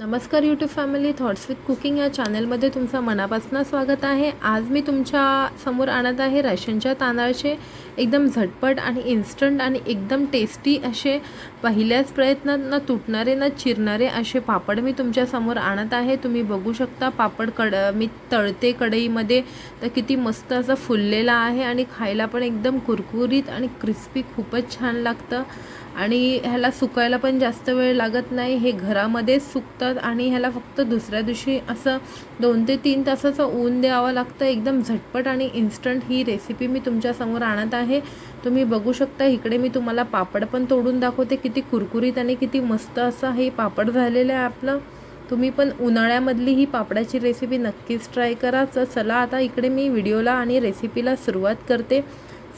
नमस्कार YouTube family, thoughts with cooking या चॅनलमध्ये तुमचं मनापासून स्वागत आहे। आज मी तुमच्या समोर आणत आहे राशनच्या तांदळाचे एकदम झटपट आणि इन्स्टंट आणि एकदम टेस्टी असे पहिल्याच प्रयत्नात न तुटणारे न चिरणारे असे पापड मी तुमच्या समोर आणत आहे। तुम्ही बघू शकता पापड मी तळते कढईमध्ये तर किती मस्त असं फुललेला आहे आणि खायला पण एकदम कुरकुरीत आणि क्रिस्पी खूपच छान लागतं आणि ह्याला सुकायला पण जास्त वेळ लागत नाही। हे घरामध्येच सुकतात आणि ह्याला फक्त दुसऱ्या दिवशी असं 2 ते 3 तासाचं ऊन द्यावं लागतं। एकदम झटपट आणि इन्स्टंट ही रेसिपी मी तुमच्या समोर आणत आहे। तुम्ही बघू शकता इकडे मी तुम्हाला पापड पण तोडून दाखवते, किती कुरकुरीत आणि किती मस्त असं हे पापड झालेलं आहे आपलं। तुम्ही पण उन्हाळ्यामधली ही पापडाची रेसिपी नक्कीच ट्राय करा। तर चला आता इकडे मी व्हिडिओला आणि रेसिपीला सुरुवात करते।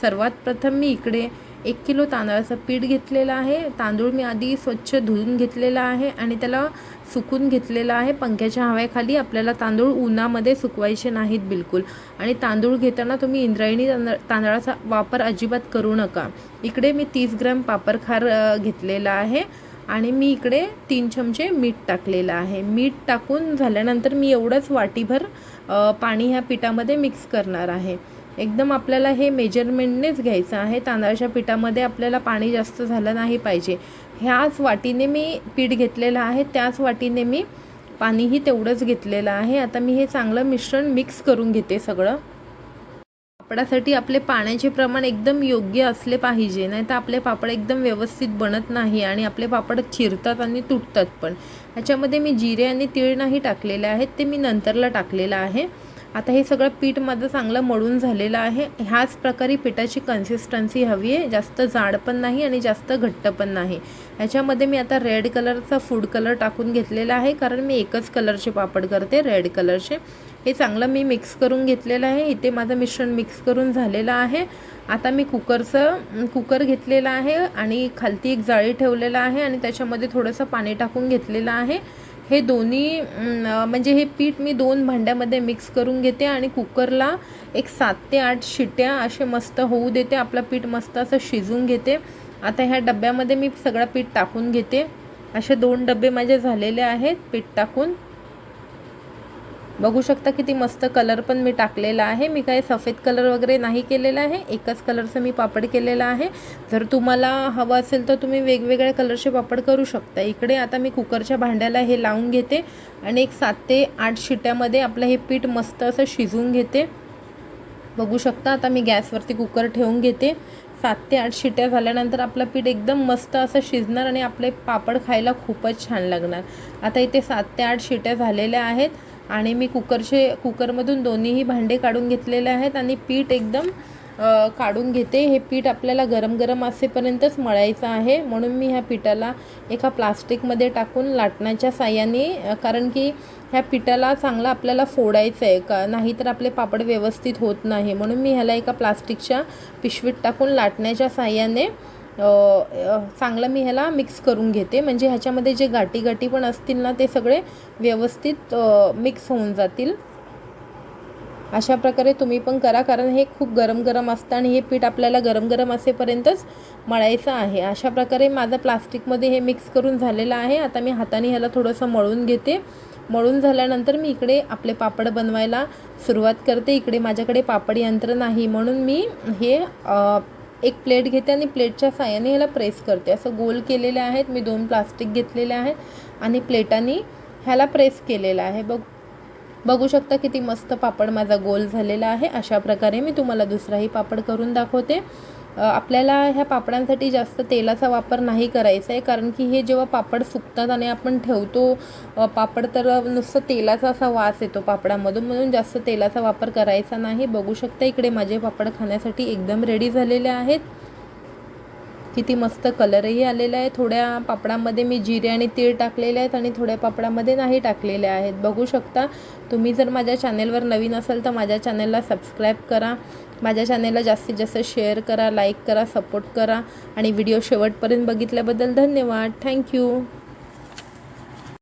सर्वात प्रथम मी इकडे 1 किलो तांदळाचं पीठ घेतलेलं आहे। तांदूळ मी आधी स्वच्छ धुवून घेतलेला आहे आणि त्याला सुकून घेतलेला आहे। पंख्याच्या हवेखाली आपल्याला तांदूळ उन्हामध्ये सुकवायचे नाहीत बिलकुल। आणि तांदूळ घेताना तुम्ही इंद्रायणी तांदळाचा वापर अजिबात करू नका। इकडे मी 30 ग्रॅम पापरखार घेतलेला आहे आणि मी इकडे 3 चमचे मीठ टाकलेलं आहे। मीठ टाकून झाल्यानंतर मी एवढंच वाटीभर पाणी ह्या पिठामध्ये मिक्स करणार आहे। एकदम आपल्याला हे मेजरमेंटनेच घ्यायचं आहे। तांदळाच्या पिठामध्ये आपल्याला पाणी जास्त झालं नाही पाहिजे। ह्याच वाटीने मी पीठ घेतलेलं आहे, त्याच वाटीने मी पाणीही तेवढंच घेतलेलं आहे। आता मी हे चांगलं मिश्रण मिक्स करून घेते सगळं। पापडासाठी आपले पाण्याचे प्रमाण एकदम योग्य असले पाहिजे, नाही तर आपले पापड एकदम व्यवस्थित बनत नाही आणि आपले पापड चिरतात आणि तुटतात पण। ह्याच्यामध्ये मी जिरे आणि तीळ नाही टाकलेले आहेत, ते मी नंतरला टाकलेलं आहे। आता हे सगळं पीठ माझं चांगलं मळून झालेलं आहे। ह्याच प्रकारे पिठाची कन्सिस्टन्सी हवी आहे, जास्त जाड पण नाही आणि जास्त घट्ट पण नाही। ह्याच्यामध्ये मी आता रेड कलरचा फूड कलर टाकून घेतलेला आहे, कारण मी एकच कलरचे पापड करते, रेड कलरचे। हे चांगलं मी मिक्स करून घेतलेलं आहे। इथे माझं मिश्रण मिक्स करून झालेलं आहे। आता मी कुकर घेतलेला आहे आणि खालती एक जाळी ठेवलेला आहे आणि त्याच्यामध्ये थोडंसं पाणी टाकून घेतलेलं आहे। हे दोन्ही म्हणजे हे पीठ मी 2 भांड्यामध्ये मिक्स करून घेते आणि कुकरला एक 7 ते 8 शिट्या असे मस्त होऊ देते। आपलं पीठ मस्त असं शिजून घेते। आता ह्या डब्यामध्ये मी सगळं पीठ टाकून घेते। असे 2 डबे माझे झालेले आहेत पीठ टाकून। बघू शकता किती मस्त कलर पण मी टाकलेला आहे। मी काही सफेद कलर वगैरे नाही केलेला आहे, एकच कलरचं मी पापड केलेला आहे। जर तुम्हाला हवं असेल तर तुम्ही वेगवेगळ्या कलरचे पापड करू शकता। इकडे आता मी कुकरच्या भांड्याला हे लावून घेते आणि एक 7 ते 8 शिट्यामध्ये आपलं हे पीठ मस्त असं शिजवून घेते। बघू शकता आता मी गॅसवरती कुकर ठेवून घेते। 7 ते 8 शिट्या झाल्यानंतर आपलं पीठ एकदम मस्त असं शिजणार आणि आपले पापड खायला खूपच छान लागणार। आता इथे 7 ते 8 शिट्या झालेल्या आहेत आणि मी कुकरमधून दोन्हीही भांडे काढून घेतलेले आहेत आणि पीठ एकदम काढून घेते। हे पीठ आपल्याला गरम गरम असेपर्यंतच मळायचं आहे, म्हणून मी ह्या पिठाला एका प्लास्टिकमध्ये टाकून लाटण्याच्या साहाय्याने, कारण की ह्या पिठाला चांगलं आपल्याला फोडायचं आहे का नाहीतर आपले पापड व्यवस्थित होत नाही, म्हणून मी ह्याला एका प्लास्टिकच्या पिशवीत टाकून लाटण्याच्या साहाय्याने चांगलं मी ह्याला मिक्स करून घेते। म्हणजे ह्याच्यामध्ये जे गाठी पण असतील ना ते सगळे व्यवस्थित मिक्स होऊन जातील। अशा प्रकारे तुम्ही पण करा, कारण हे खूप गरम असतं आणि हे पीठ आपल्याला गरम असेपर्यंतच मळायचं आहे। अशा प्रकारे माझं प्लास्टिकमध्ये हे मिक्स करून झालेलं आहे। आता मी हाताने ह्याला थोडंसं मळून घेते। मळून झाल्यानंतर मी इकडे आपले पापड बनवायला सुरुवात करते। इकडे माझ्याकडे पापड यंत्र नाही, म्हणून मी हे एक प्लेट घेते आणि प्लेटच्या साहाय्याने ह्याला प्रेस करते। असं गोल केलेले आहेत मी, 2 प्लास्टिक घेतलेले आहेत आणि प्लेटाने ह्याला प्रेस केलेलं आहे। बघू शकता किती मस्त पापड माझा गोल झालेला आहे। अशा प्रकारे मी तुम्हाला दुसराही पापड करून दाखवते। आपल्याला ह्या पापडांसाठी जास्त तेलाचा वापर नाही करायचा आहे, कारण की हे जेव्हा पापड सुकतात आणि आपण ठेवतो पापड तर नुसतं तेलाचा असा वास येतो पापडामधून, म्हणून जास्त तेलाचा वापर करायचा नाही। बघू शकता इकडे माझे पापड खाण्यासाठी एकदम रेडी झालेले आहेत। किती मस्त कलरही आलेला आहे। थोड्या पापडामध्ये मी जिरे आणि तीळ टाकलेले आहेत आणि थोड्या पापडामध्ये नाही टाकलेले आहेत। बघू शकता। तुम्ही जर माझ्या चॅनेलवर नवीन असाल तर माझ्या चॅनेलला सबस्क्राईब करा, माझ्या चॅनेलला जास्तीत जास्त शेअर करा, लाईक करा, सपोर्ट करा आणि व्हिडिओ शेवटपर्यंत बघितल्याबद्दल धन्यवाद। थँक्यू।